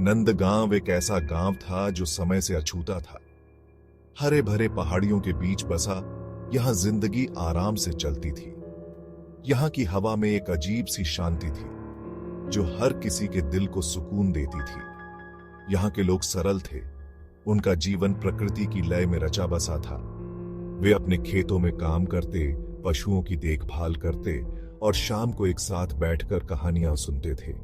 नंदगांव एक ऐसा गांव था जो समय से अछूता था। हरे भरे पहाड़ियों के बीच बसा यहां जिंदगी आराम से चलती थी। यहां की हवा में एक अजीब सी शांति थी जो हर किसी के दिल को सुकून देती थी। यहां के लोग सरल थे, उनका जीवन प्रकृति की लय में रचा बसा था। वे अपने खेतों में काम करते, पशुओं की देखभाल करते और शाम को एक साथ बैठकर कहानियां सुनते थे।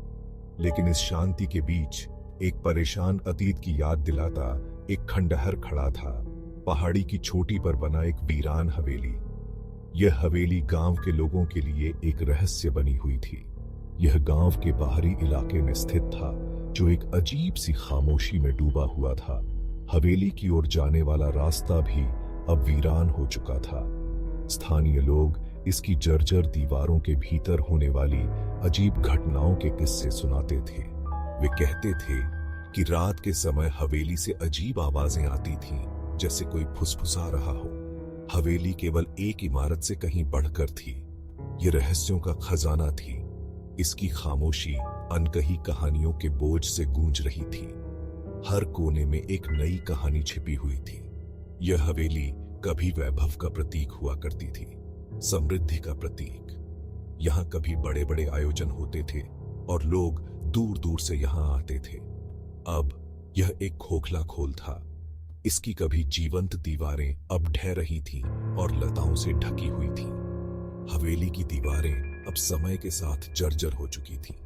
लेकिन इस शांति के बीच एक परेशान अतीत की याद दिलाता एक खंडहर खड़ा था। पहाड़ी की चोटी पर बना एक वीरान हवेली। यह हवेली गांव के लोगों के लिए एक रहस्य बनी हुई थी। यह गांव के बाहरी इलाके में स्थित था जो एक अजीब सी खामोशी में डूबा हुआ था। हवेली की ओर जाने वाला रास्ता भी अब वीरान हो चुका था। स्थानीय लोग इसकी जर्जर दीवारों के भीतर होने वाली अजीब घटनाओं के किस्से सुनाते थे। वे कहते थे कि रात के समय हवेली से अजीब आवाजें आती थीं, जैसे कोई फुसफुसा रहा हो। हवेली केवल एक इमारत से कहीं बढ़कर थी। ये रहस्यों का खजाना थी। इसकी खामोशी अनकही कहानियों के बोझ से गूंज रही थी। हर कोने में एक नई कहानी छिपी हुई थी। यह हवेली कभी वैभव का प्रतीक हुआ करती थी, समृद्धि का प्रतीक। यहां कभी बड़े बड़े आयोजन होते थे और लोग दूर दूर से यहां आते थे। अब यह एक खोखला खोल था। इसकी कभी जीवंत दीवारें अब ढह रही थीं और लताओं से ढकी हुई थीं। हवेली की दीवारें अब समय के साथ जर्जर हो चुकी थीं।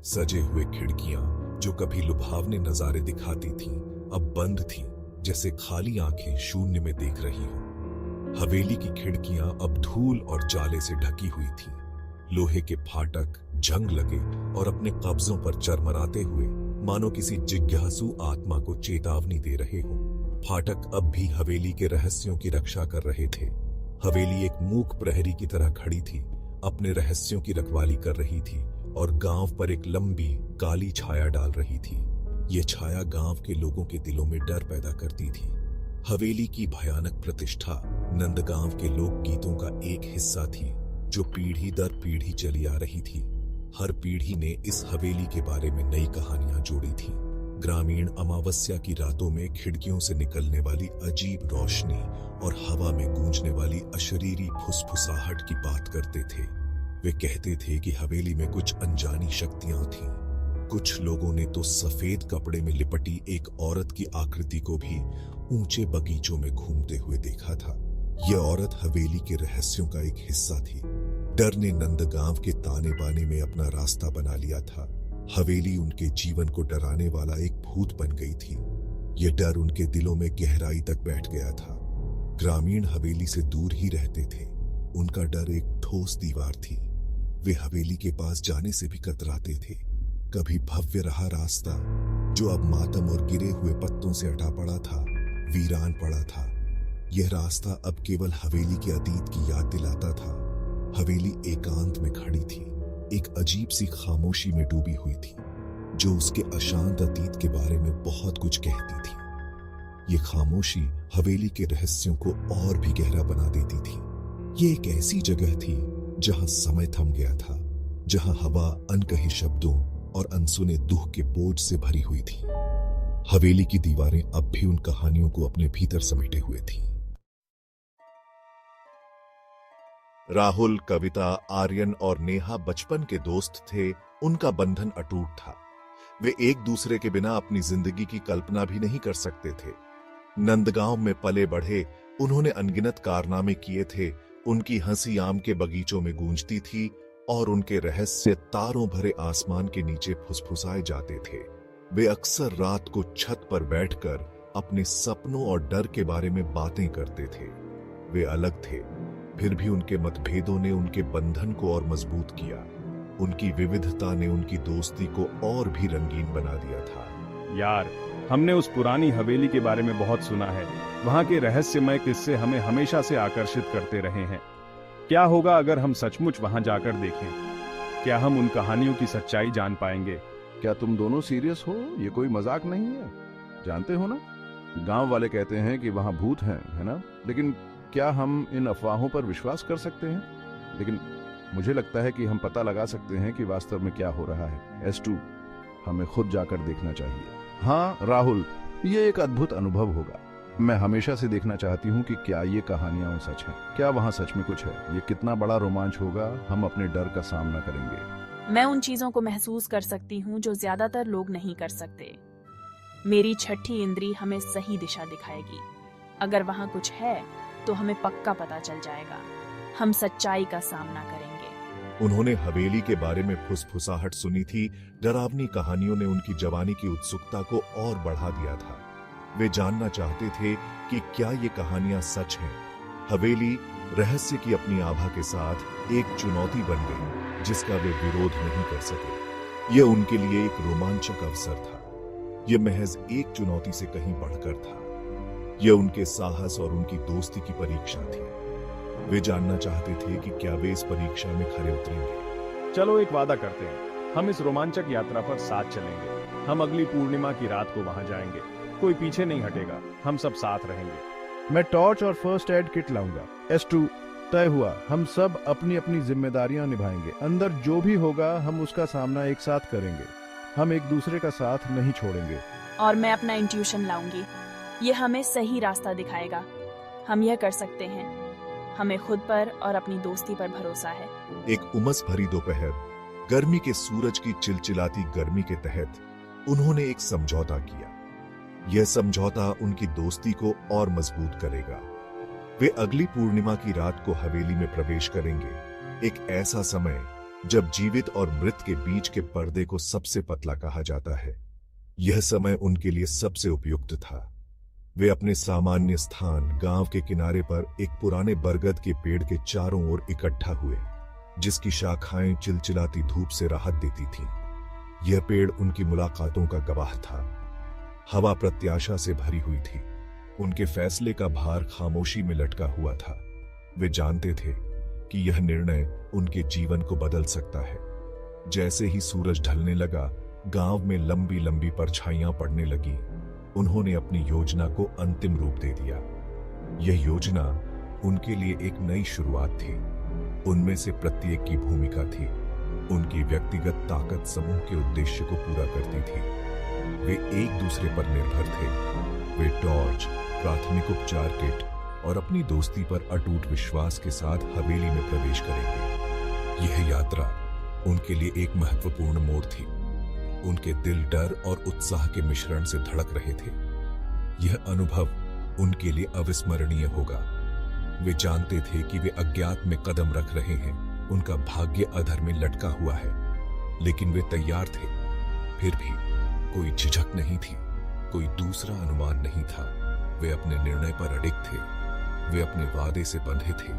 सजे हुए खिड़कियां जो कभी लुभावने नजारे दिखाती थीं, अब बंद थीं, जैसे खाली आंखें शून्य में देख रही हों। हवेली की खिड़कियां अब धूल और जाले से ढकी हुई थीं। लोहे के फाटक जंग लगे और अपने कब्जों पर चरमराते हुए मानो किसी जिज्ञासु आत्मा को चेतावनी दे रहे हों। फाटक अब भी हवेली के रहस्यों की रक्षा कर रहे थे। हवेली एक मूक प्रहरी की तरह खड़ी थी, अपने रहस्यों की रखवाली कर रही थी और गांव पर एक लंबी काली छाया डाल रही थी। ये छाया गांव के लोगों के दिलों में डर पैदा करती थी। हवेली की भयानक प्रतिष्ठा नंदगांव के लोक गीतों का एक हिस्सा थी जो पीढ़ी दर पीढ़ी चली आ रही थी। हर पीढ़ी ने इस हवेली के बारे में नई कहानियां जोड़ी थी। ग्रामीण अमावस्या की रातों में खिड़कियों से निकलने वाली अजीब रोशनी और हवा में गूंजने वाली अशरीरी फुसफुसाहट की बात करते थे। वे कहते थे कि हवेली में कुछ अनजानी शक्तियां थीं। कुछ लोगों ने तो सफेद कपड़े में लिपटी एक औरत की आकृति को भी ऊंचे बगीचों में घूमते हुए देखा था। यह औरत हवेली के रहस्यों का एक हिस्सा थी। डर ने नंदगांव के ताने बाने में अपना रास्ता बना लिया था। हवेली उनके जीवन को डराने वाला एक भूत बन गई थी। यह डर उनके दिलों में गहराई तक बैठ गया था। ग्रामीण हवेली से दूर ही रहते थे। उनका डर एक ठोस दीवार थी। वे हवेली के पास जाने से भी कतराते थे। कभी भव्य रहा रास्ता जो अब मातम और गिरे हुए पत्तों से अटा पड़ा था, वीरान पड़ा था। यह रास्ता अब केवल हवेली के अतीत की याद दिलाता था। हवेली एकांत में खड़ी थी, एक अजीब सी खामोशी में डूबी हुई थी जो उसके अशांत अतीत के बारे में बहुत कुछ कहती थी। ये खामोशी हवेली के रहस्यों को और भी गहरा बना देती थी। ये एक ऐसी जगह थी जहां समय थम गया था, जहां हवा अनकहे शब्दों और अनसुने दुख के बोझ से भरी हुई थी। हवेली की दीवारें अब भी उन कहानियों को अपने भीतर समेटे हुए थीं। राहुल, कविता, आर्यन और नेहा बचपन के दोस्त थे। उनका बंधन अटूट था। वे एक दूसरे के बिना अपनी जिंदगी की कल्पना भी नहीं कर सकते थे। नंदगांव में पले बढ़े, उन्होंने अनगिनत कारनामे किए थे। उनकी हंसी आम के बगीचों में गूंजती थी और उनके रहस्य तारों भरे आसमान के नीचे फुसफुसाए जाते थे। वे अक्सर रात को छत पर बैठकर अपने सपनों और डर के बारे में बातें करते थे। वे अलग थे, फिर भी उनके मतभेदों ने उनके बंधन को और मजबूत किया। उनकी विविधता ने उनकी दोस्ती को और भी रंगीन बना दिया था। यार, हमने उस पुरानी हवेली के बारे में बहुत सुना है। वहां के रहस्यमय किस्से हमें हमेशा से आकर्षित करते रहे हैं। क्या होगा अगर हम सचमुच वहां जाकर देखें? क्या हम उन कहानियों की सच्चाई जान पाएंगे? क्या तुम दोनों सीरियस हो? ये कोई मजाक नहीं है। जानते हो ना, गांव वाले कहते हैं कि वहां भूत हैं, है ना? लेकिन क्या हम इन अफवाहों पर विश्वास कर सकते हैं? लेकिन मुझे लगता है कि हम पता लगा सकते हैं कि वास्तव में क्या हो रहा है। S2, हमें खुद जाकर देखना चाहिए। हाँ राहुल, ये एक अद्भुत अनुभव होगा। मैं हमेशा से देखना चाहती हूँ कि क्या ये कहानियां सच हैं, क्या वहाँ सच में कुछ है। ये कितना बड़ा रोमांच होगा, हम अपने डर का सामना करेंगे। मैं उन चीजों को महसूस कर सकती हूँ जो ज्यादातर लोग नहीं कर सकते। मेरी छठी इंद्री हमें सही दिशा दिखाएगी। अगर वहाँ कुछ है तो हमें पक्का पता चल जाएगा। हम सच्चाई का सामना करेंगे। उन्होंने हवेली के बारे में फुसफुसाहट सुनी थी। डरावनी कहानियों ने उनकी जवानी की उत्सुकता को और बढ़ा दिया था। वे जानना चाहते थे कि क्या ये कहानियां सच हैं। हवेली रहस्य की अपनी आभा के साथ एक चुनौती बन गई जिसका वे विरोध नहीं कर सके। यह उनके लिए एक रोमांचक अवसर था। यह महज एक चुनौती से कहीं बढ़कर था। यह उनके साहस और उनकी दोस्ती की परीक्षा थी। वे जानना चाहते थे कि क्या वे इस परीक्षा में खरे उतरेंगे। चलो एक वादा करते हैं, हम इस रोमांचक यात्रा पर साथ चलेंगे। हम अगली पूर्णिमा की रात को वहां जाएंगे। कोई पीछे नहीं हटेगा, हम सब साथ रहेंगे। मैं टॉर्च और फर्स्ट एड किट लाऊंगा। S2 तय हुआ। हम सब अपनी अपनी जिम्मेदारियां निभाएंगे। अंदर जो भी होगा हम उसका सामना एक साथ करेंगे। हम एक दूसरे का साथ नहीं छोड़ेंगे। और मैं अपना इंट्यूशन लाऊंगी। ये हमें सही रास्ता दिखाएगा। हम यह कर सकते हैं। हमें खुद पर और अपनी दोस्ती पर भरोसा है। एक उमस भरी दोपहर, गर्मी के सूरज की चिलचिलाती गर्मी के तहत उन्होंने एक समझौता किया। यह समझौता उनकी दोस्ती को और मजबूत करेगा। वे अगली पूर्णिमा की रात को हवेली में प्रवेश करेंगे। एक ऐसा समय जब जीवित और मृत के बीच के पर्दे को सबसे पतला कहा जाता है। यह समय उनके लिए सबसे उपयुक्त था। वे अपने सामान्य स्थान गांव के किनारे पर एक पुराने बरगद के पेड़ के चारों ओर इकट्ठा हुए, जिसकी शाखाएं चिलचिलाती धूप से राहत देती थीं। यह पेड़ उनकी मुलाकातों का गवाह था। हवा प्रत्याशा से भरी हुई थी। उनके फैसले का भार खामोशी में लटका हुआ था। वे जानते थे कि यह निर्णय उनके जीवन को बदल सकता है। जैसे ही सूरज ढलने लगा, गांव में लंबी लंबी परछाइयां पड़ने लगी। उन्होंने अपनी योजना को अंतिम रूप दे दिया। यह योजना उनके लिए एक नई शुरुआत थी। उनमें से प्रत्येक की भूमिका थी। उनकी व्यक्तिगत ताकत समूह के उद्देश्य को पूरा करती थी। वे एक दूसरे पर निर्भर थे। वे टॉर्च, प्राथमिक उपचार किट और अपनी दोस्ती पर अटूट विश्वास के साथ हवेली में प्रवेश करेंगे। यह यात्रा उनके लिए एक महत्वपूर्ण मोड़ थी। उनके दिल डर और उत्साह के मिश्रण से धड़क रहे थे। यह अनुभव उनके लिए अविस्मरणीय होगा। वे जानते थे कि वे अज्ञात में कदम रख रहे हैं। उनका भाग्य अधर में लटका हुआ है, लेकिन वे तैयार थे। फिर भी कोई झिझक नहीं थी, कोई दूसरा अनुमान नहीं था। वे अपने निर्णय पर अडिग थे। वे अपने वादे से बंधे थे।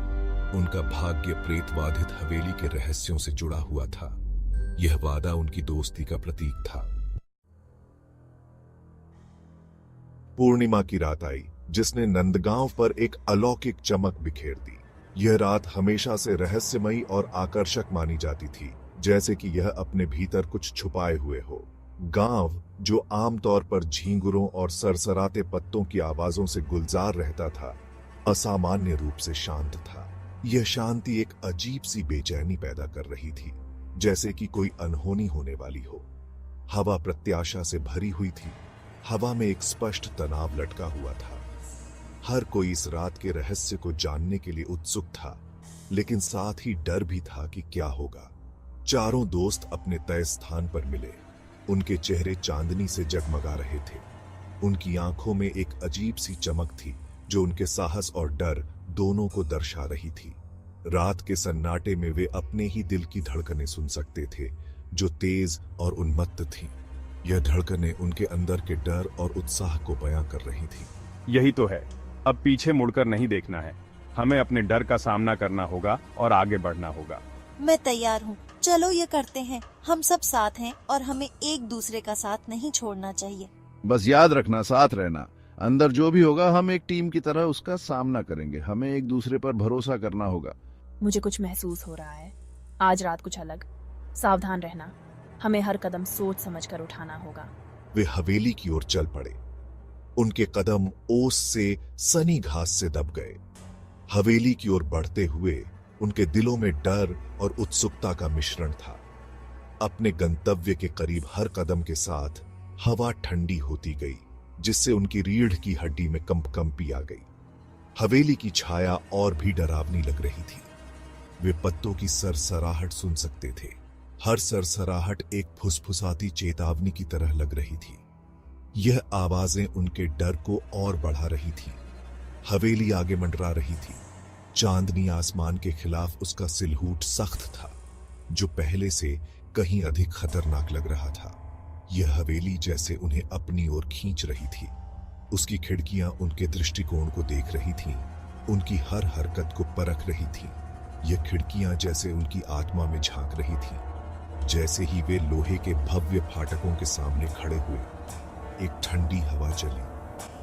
उनका भाग्य प्रेतवाधित हवेली के रहस्यों से जुड़ा हुआ था। यह वादा उनकी दोस्ती का प्रतीक था। पूर्णिमा की रात आई, जिसने नंदगांव पर एक अलौकिक चमक बिखेर दी। यह रात हमेशा से रहस्यमयी और आकर्षक मानी जाती थी, जैसे कि यह अपने भीतर कुछ छुपाए हुए हो। गांव, जो आमतौर पर झींगुरों और सरसराते पत्तों की आवाजों से गुलजार रहता था, असामान्य रूप से शांत था। यह शांति एक अजीब सी बेचैनी पैदा कर रही थी, जैसे कि कोई अनहोनी होने वाली हो। हवा प्रत्याशा से भरी हुई थी। हवा में एक स्पष्ट तनाव लटका हुआ था। हर कोई इस रात के रहस्य को जानने के लिए उत्सुक था, लेकिन साथ ही डर भी था कि क्या होगा। चारों दोस्त अपने तय स्थान पर मिले। उनके चेहरे चांदनी से जगमगा रहे थे। उनकी आंखों में एक अजीब सी चमक थी, जो उनके साहस और डर दोनों को दर्शा रही थी। रात के सन्नाटे में वे अपने ही दिल की धड़कनें सुन सकते थे, जो तेज और उन्मत्त थीं। यह धड़कनें उनके अंदर के डर और उत्साह को बयां कर रही थीं। यही तो है, अब पीछे मुड़कर नहीं देखना है। हमें अपने डर का सामना करना होगा और आगे बढ़ना होगा। मैं तैयार हूँ। चलो ये करते हैं। हम सब साथ हैं और हमें एक दूसरे का साथ नहीं छोड़ना चाहिए। बस याद रखना, साथ रहना। अंदर जो भी होगा हम एक टीम की तरह उसका सामना करेंगे। हमें एक दूसरे पर भरोसा करना होगा। मुझे कुछ महसूस हो रहा है। आज रात कुछ अलग। सावधान रहना। हमें हर कदम सोच समझकर उठाना होगा। वे हवेली की ओर चल पड़े। उनके कदम ओस से सनी घास से दब गए। हवेली की ओर बढ़ते हुए उनके दिलों में डर और उत्सुकता का मिश्रण था। अपने गंतव्य के करीब हर कदम के साथ हवा ठंडी होती गई, जिससे उनकी रीढ़ की हड्डी में कंपकंपी आ गई। हवेली की छाया और भी डरावनी लग रही थी। वे पत्तों की सरसराहट सुन सकते थे। हर सरसराहट एक फुसफुसाती चेतावनी की तरह लग रही थी। यह आवाजें उनके डर को और बढ़ा रही थी। हवेली आगे मंडरा रही थी। चांदनी आसमान के खिलाफ उसका सिलहूट सख्त था, जो पहले से कहीं अधिक खतरनाक लग रहा था। यह हवेली जैसे उन्हें अपनी ओर खींच रही थी। उसकी खिड़कियां उनके दृष्टिकोण को देख रही थीं, उनकी हर हरकत को परख रही थीं। यह खिड़कियां जैसे उनकी आत्मा में झांक रही थीं। जैसे ही वे लोहे के भव्य फाटकों के सामने खड़े हुए, एक ठंडी हवा चली,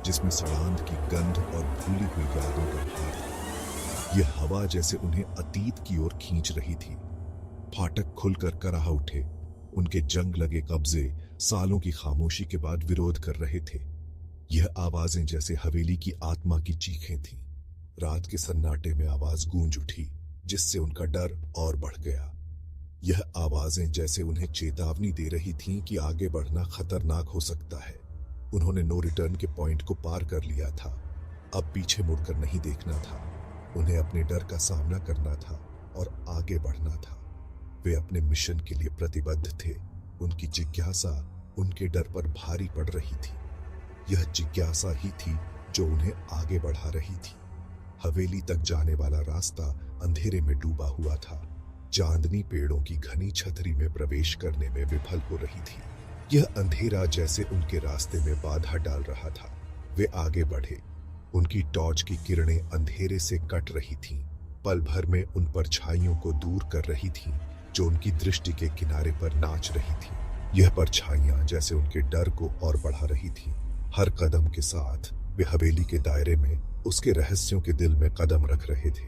जिसमें सड़ांध की गंध और भूली हुई यादों का भार था। यह हवा जैसे उन्हें अतीत की ओर खींच रही थी। फाटक खुलकर कराह उठे। उनके जंग लगे कब्जे सालों की खामोशी के बाद विरोध कर रहे थे। यह आवाजें जैसे हवेली की आत्मा की चीखें थीं। रात के सन्नाटे में आवाज गूंज उठी, जिससे उनका डर और बढ़ गया। यह आवाजें जैसे उन्हें चेतावनी दे रही थीं कि आगे बढ़ना खतरनाक हो सकता है। उन्होंने नो रिटर्न के पॉइंट को पार कर लिया था। अब पीछे मुड़कर नहीं देखना था। उन्हें अपने डर का सामना करना था और आगे बढ़ना था। वे अपने मिशन के लिए प्रतिबद्ध थे। उनकी जिज्ञासा उनके डर पर भारी पड़ रही थी। यह जिज्ञासा ही थी जो उन्हें आगे बढ़ा रही थी। हवेली तक जाने वाला रास्ता अंधेरे में डूबा हुआ था। चांदनी पेड़ों की घनी छतरी में प्रवेश करने में विफल हो रही थी। यह अंधेरा जैसे उनके रास्ते में बाधा डाल रहा था। वे आगे बढ़े। उनकी टॉर्च की किरणें अंधेरे से कट रही थीं, पल भर में उन परछाइयों को दूर कर रही थीं जो उनकी दृष्टि के किनारे पर नाच रही थीं। यह परछाइयां जैसे उनके डर को और बढ़ा रही थीं। हर कदम के साथ वे हवेली के दायरे में उसके रहस्यों के दिल में कदम रख रहे थे।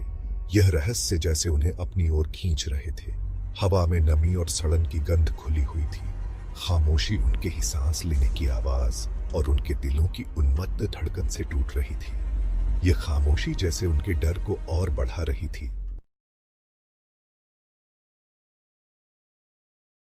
यह रहस्य जैसे उन्हें अपनी ओर खींच रहे थे। हवा में नमी और सड़न की गंध खुली हुई थी। खामोशी उनके ही सांस लेने की आवाज और उनके दिलों की उन्मत्त धड़कन से टूट रही थी। यह खामोशी जैसे उनके डर को और बढ़ा रही थी।